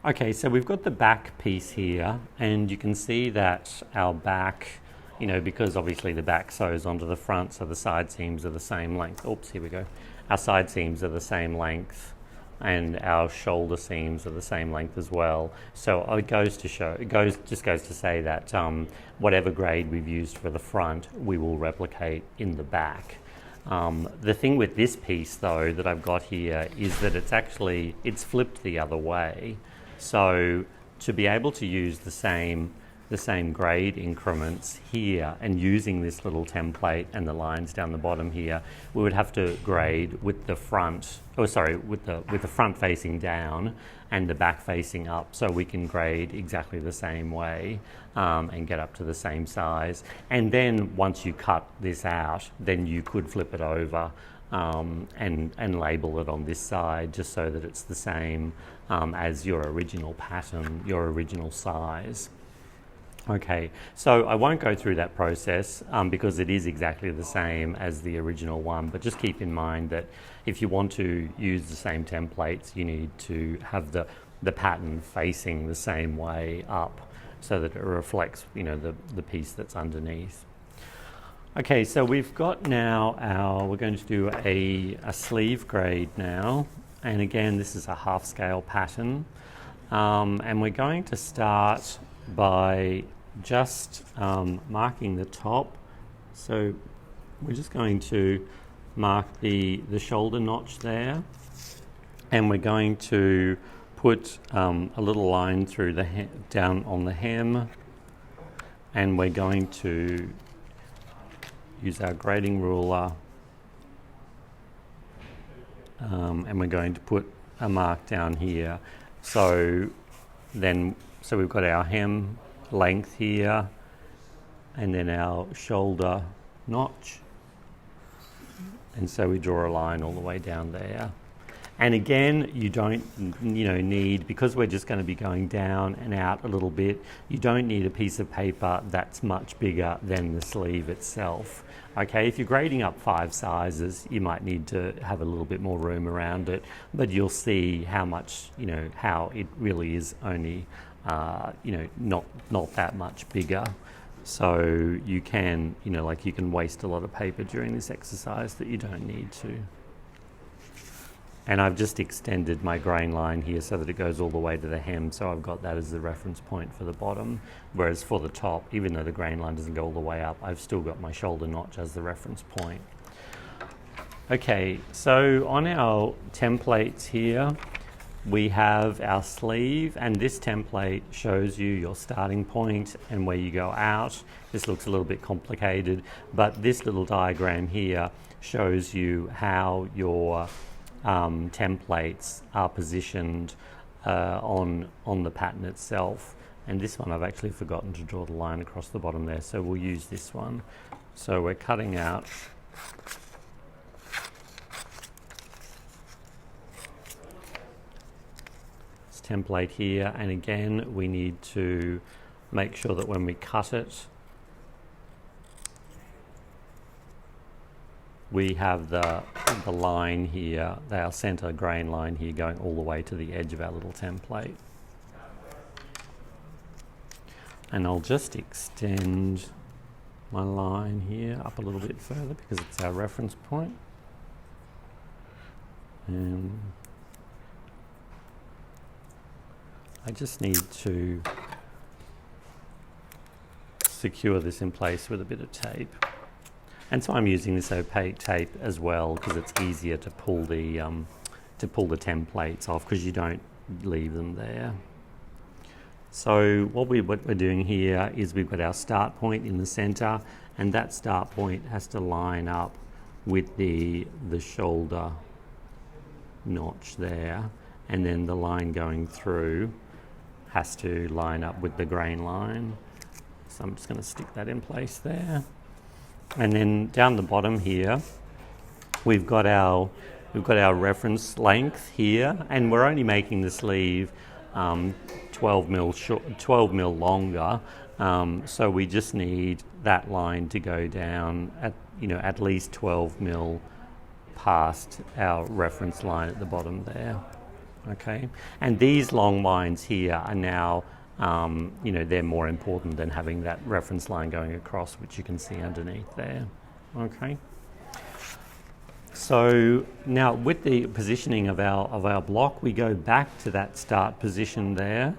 Okay, so we've got the back piece here, and you can see that our back, because obviously the back sews onto the front, so the side seams are the same length. Oops, here we go. Our side seams are the same length, and our shoulder seams are the same length as well. So it goes to say that whatever grade we've used for the front, we will replicate in the back. The thing with this piece though that I've got here is that it's flipped the other way. So to be able to use the same grade increments here and using this little template and the lines down the bottom here, we would have to grade with the front, with the front facing down and the back facing up, so we can grade exactly the same way and get up to the same size. And then once you cut this out, then you could flip it over and label it on this side just so that it's the same as your original pattern, your original size. Okay, so I won't go through that process because it is exactly the same as the original one, but just keep in mind that if you want to use the same templates, you need to have the pattern facing the same way up so that it reflects, the piece that's underneath. Okay, so we've got now we're going to do a sleeve grade now, and again this is a half scale pattern, and we're going to start by just marking the top. So we're just going to mark the shoulder notch there, and we're going to put a little line through down on the hem, and we're going to use our grading ruler, and we're going to put a mark down here. So we've got our hem length here, and then our shoulder notch, and so we draw a line all the way down there. And again, you don't need, because we're just going to be going down and out a little bit, you don't need a piece of paper that's much bigger than the sleeve itself. Okay, if you're grading up 5 sizes, you might need to have a little bit more room around it, but you'll see how much, how it really is only, not that much bigger. So you can, you can waste a lot of paper during this exercise that you don't need to. And I've just extended my grain line here so that it goes all the way to the hem, so I've got that as the reference point for the bottom, whereas for the top, even though the grain line doesn't go all the way up, I've still got my shoulder notch as the reference point. Okay, so on our templates here, we have our sleeve, and this template shows you your starting point and where you go out. This looks a little bit complicated, but this little diagram here shows you how your templates are positioned on the pattern itself. And this one I've actually forgotten to draw the line across the bottom there, so we'll use this one. So we're cutting out this template here, and again we need to make sure that when we cut it, we have the line here, our center grain line here, going all the way to the edge of our little template. And I'll just extend my line here up a little bit further because it's our reference point. And I just need to secure this in place with a bit of tape. And so I'm using this opaque tape as well because it's easier to pull the templates off because you don't leave them there. So what we're doing here is we've got our start point in the center, and that start point has to line up with the shoulder notch there, and then the line going through has to line up with the grain line. So I'm just going to stick that in place there. And then down the bottom here, we've got our reference length here, and we're only making the sleeve 12 mil longer. So we just need that line to go down at least 12 mil past our reference line at the bottom there. okay? And these long lines here are now, you know, they're more important than having that reference line going across, which you can see underneath there, okay? So now with the positioning of our block, we go back to that start position there.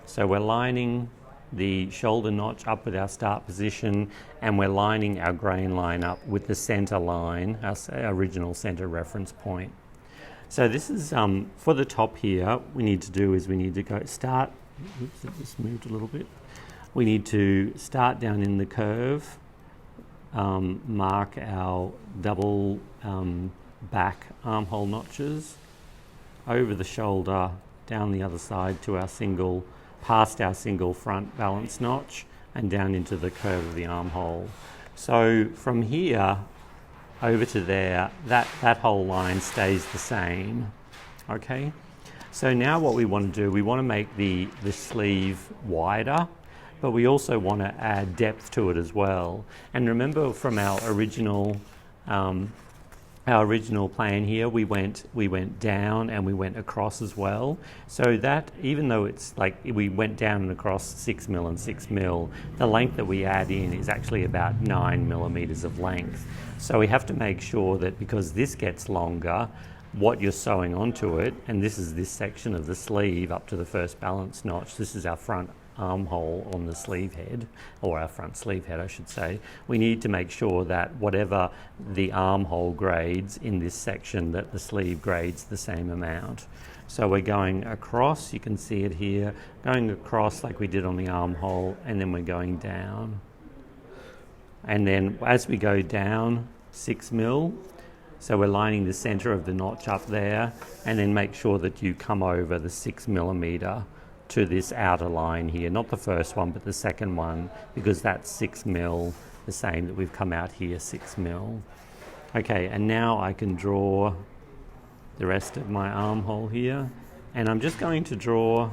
So we're lining the shoulder notch up with our start position, and we're lining our grain line up with the center line, our original center reference point. So this is, for the top here, we need to do is we need to go start, oops, it just moved a little bit. We need to start down in the curve, mark our double back armhole notches, over the shoulder, down the other side to our single, past our single front balance notch, and down into the curve of the armhole. So from here over to there, that whole line stays the same, okay? So now what we want to do, we want to make the sleeve wider, but we also want to add depth to it as well. And remember from our original plan here, we went down and we went across as well. So that, even though it's like we went down and across 6 mil and 6 mil, the length that we add in is actually about 9 millimeters of length. So we have to make sure that because this gets longer, what you're sewing onto it, and this is this section of the sleeve up to the first balance notch, this is our front armhole on the sleeve head, or our front sleeve head I should say, we need to make sure that whatever the armhole grades in this section, that the sleeve grades the same amount. So we're going across, you can see it here, going across like we did on the armhole, and then we're going down. And then as we go down 6 mil, so we're lining the center of the notch up there, and then make sure that you come over the 6 millimeter to this outer line here, not the first one but the second one, because that's 6 mil, the same that we've come out here, 6 mil. Okay, and now I can draw the rest of my armhole here, and I'm just going to draw,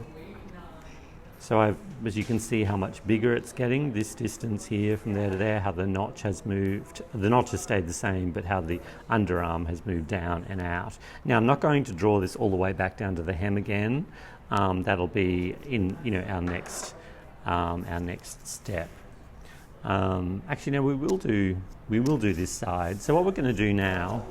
so as you can see how much bigger it's getting, this distance here from there to there, how the notch has moved, the notch has stayed the same, but how the underarm has moved down and out. Now I'm not going to draw this all the way back down to the hem again. That'll be in, you know, our next step. Actually, no, we will do this side. So what we're going to do now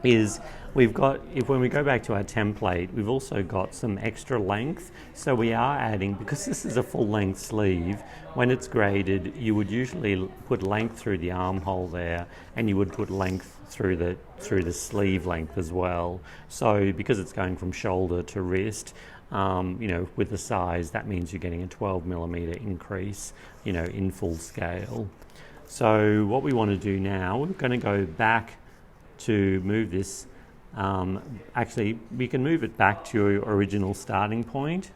is we've got, when we go back to our template, we've also got some extra length. So we are adding, because this is a full length sleeve, when it's graded, you would usually put length through the armhole there, and you would put length through the sleeve length as well. So because it's going from shoulder to wrist, you know, with the size, that means you're getting a 12 millimeter increase, you know, in full scale. So what we want to do now, we're going to go back to move this, actually we can move it back to your original starting point,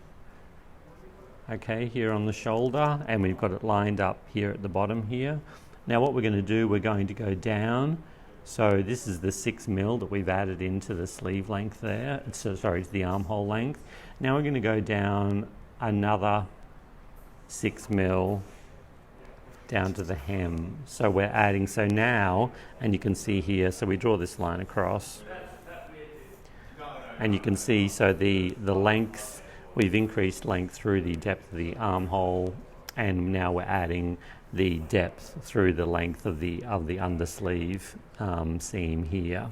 okay, here on the shoulder, and we've got it lined up here at the bottom here. Now what we're going to do, we're going to go down. So this is the 6 mil that we've added into the sleeve length there, so sorry, the armhole length. Now we're going to go down another 6 mil down to the hem. So we're adding, so now, and you can see here, so we draw this line across, and you can see, so the length, we've increased length through the depth of the armhole, and now we're adding the depth through the length of the undersleeve seam here.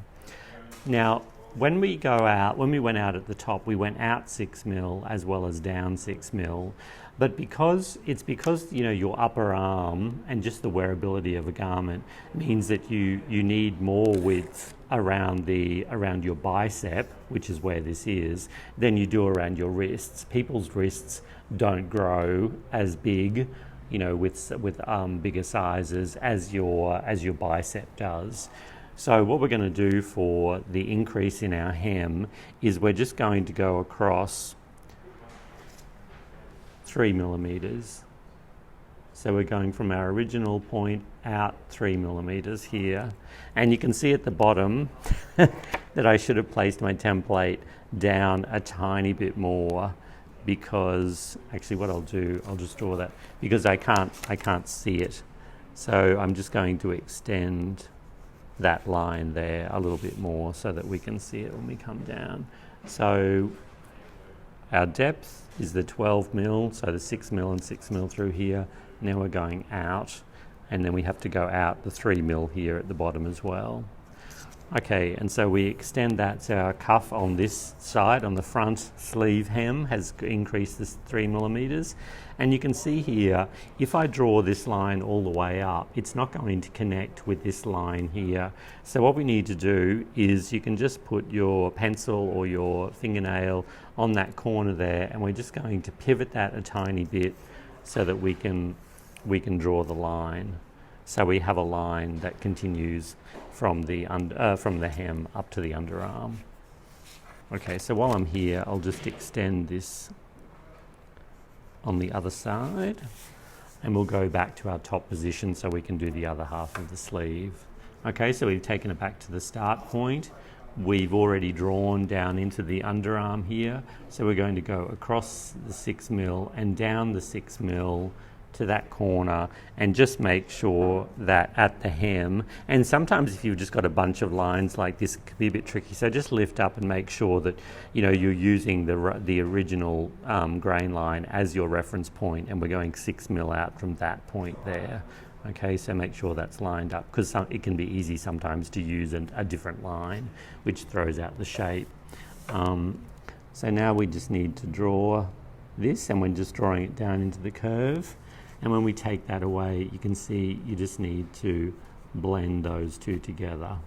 Now, when we went out at the top, we went out 6 mil as well as down 6 mil. But because you know, your upper arm and just the wearability of a garment means that you need more width around your bicep, which is where this is, than you do around your wrists. People's wrists don't grow as big, you know, with bigger sizes as your bicep does. So what we're going to do for the increase in our hem is we're just going to go across 3 millimeters. So we're going from our original point out 3 millimeters here. And you can see at the bottom that I should have placed my template down a tiny bit more, because actually what I'll do, I'll just draw that, because I can't see it. So I'm just going to extend that line there a little bit more so that we can see it when we come down. So our depth is the 12 mil, so the 6 mil and 6 mil through here. Now we're going out, and then we have to go out the 3 mil here at the bottom as well. Okay, and so we extend that, so our cuff on this side, on the front sleeve hem, has increased this 3 millimeters. And you can see here, if I draw this line all the way up, it's not going to connect with this line here. So what we need to do is you can just put your pencil or your fingernail on that corner there, and we're just going to pivot that a tiny bit so that we can draw the line. So we have a line that continues from the hem up to the underarm. Okay, so while I'm here, I'll just extend this on the other side, and we'll go back to our top position so we can do the other half of the sleeve. Okay, so we've taken it back to the start point. We've already drawn down into the underarm here, so we're going to go across the 6 mil and down the 6 mil to that corner, and just make sure that at the hem, and sometimes if you've just got a bunch of lines like this, it can be a bit tricky, so just lift up and make sure that you're using the original grain line as your reference point, and we're going 6 mil out from that point there. Okay, so make sure that's lined up, because it can be easy sometimes to use a different line, which throws out the shape. So now we just need to draw this, and we're just drawing it down into the curve. And when we take that away, you can see you just need to blend those two together.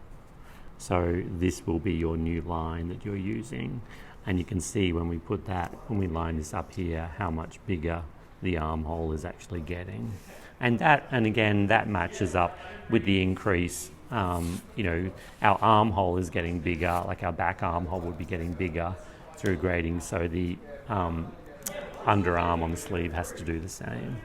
So this will be your new line that you're using. And you can see when we line this up here, how much bigger the armhole is actually getting. And again, that matches up with the increase. Our armhole is getting bigger, like our back armhole would be getting bigger through grading. So the underarm on the sleeve has to do the same.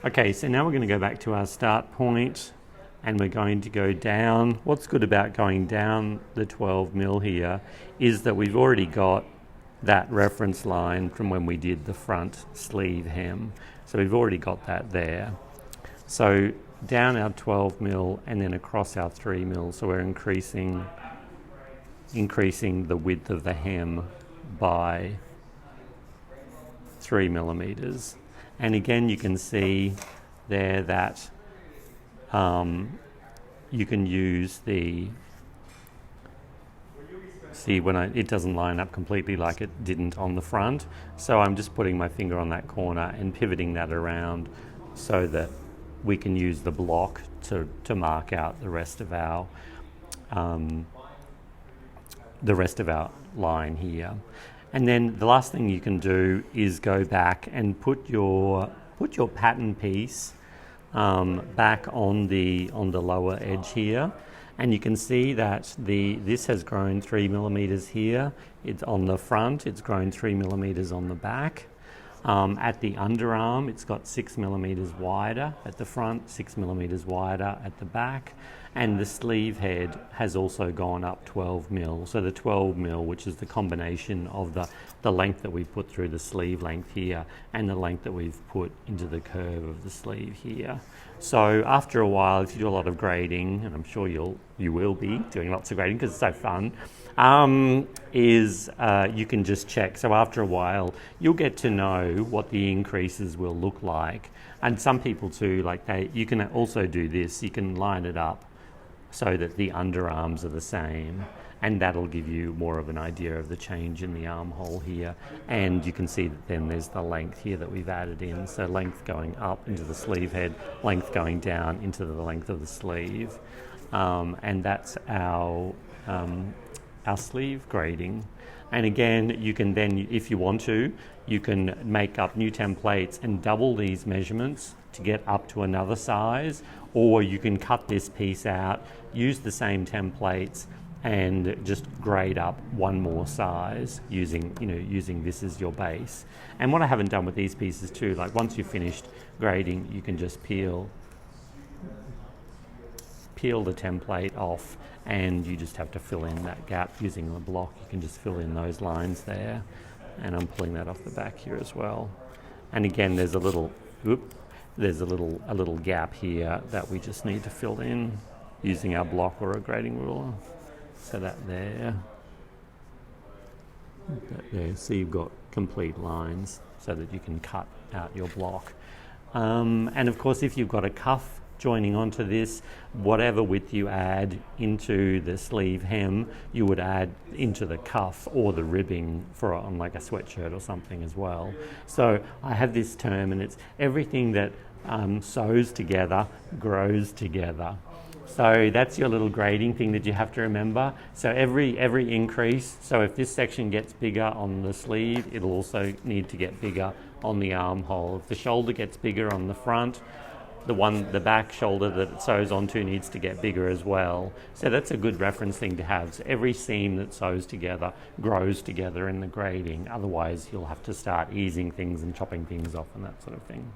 Okay, so now we're going to go back to our start point, and we're going to go down. What's good about going down the 12 mil here is that we've already got that reference line from when we did the front sleeve hem. So we've already got that there. So down our 12 mil and then across our 3 mil. So we're increasing the width of the hem by 3 millimeters. And again, you can see there that you can use it doesn't line up completely like it didn't on the front. So I'm just putting my finger on that corner and pivoting that around so that we can use the block to mark out the rest of our line here. And then the last thing you can do is go back and put your pattern piece back on the lower edge here, and you can see that this has grown 3 millimeters here. It's on the front. It's grown 3 millimeters on the back. At the underarm, it's got 6 millimeters wider at the front, 6 millimeters wider at the back. And the sleeve head has also gone up 12 mil. So the 12 mil, which is the combination of the length that we've put through the sleeve length here and the length that we've put into the curve of the sleeve here. So after a while, if you do a lot of grading, and I'm sure you will be doing lots of grading because it's so fun, you can just check. So after a while, you'll get to know what the increases will look like. And some people too, you can also do this. You can line it up so that the underarms are the same, and that'll give you more of an idea of the change in the armhole here. And you can see that then there's the length here that we've added in. So length going up into the sleeve head, length going down into the length of the sleeve. And that's our sleeve grading. And again, you can then, if you want to, you can make up new templates and double these measurements to get up to another size, or you can cut this piece out, use the same templates, and just grade up one more size using this as your base. And what I haven't done with these pieces too, like once you've finished grading, you can just peel the template off, and you just have to fill in that gap using the block. You can just fill in those lines there, and I'm pulling that off the back here as well. And again, there's a little gap here that we just need to fill in using our block or a grading ruler. So that there. there, so you've got complete lines so that you can cut out your block. And of course, if you've got a cuff joining onto this, whatever width you add into the sleeve hem, you would add into the cuff or the ribbing for on like a sweatshirt or something as well. So I have this term, and it's everything that sews together grows together. So that's your little grading thing that you have to remember. So every increase, so if this section gets bigger on the sleeve, it'll also need to get bigger on the armhole. If the shoulder gets bigger on the front, the back shoulder that it sews onto needs to get bigger as well. So that's a good reference thing to have. So every seam that sews together grows together in the grading. Otherwise, you'll have to start easing things and chopping things off and that sort of thing.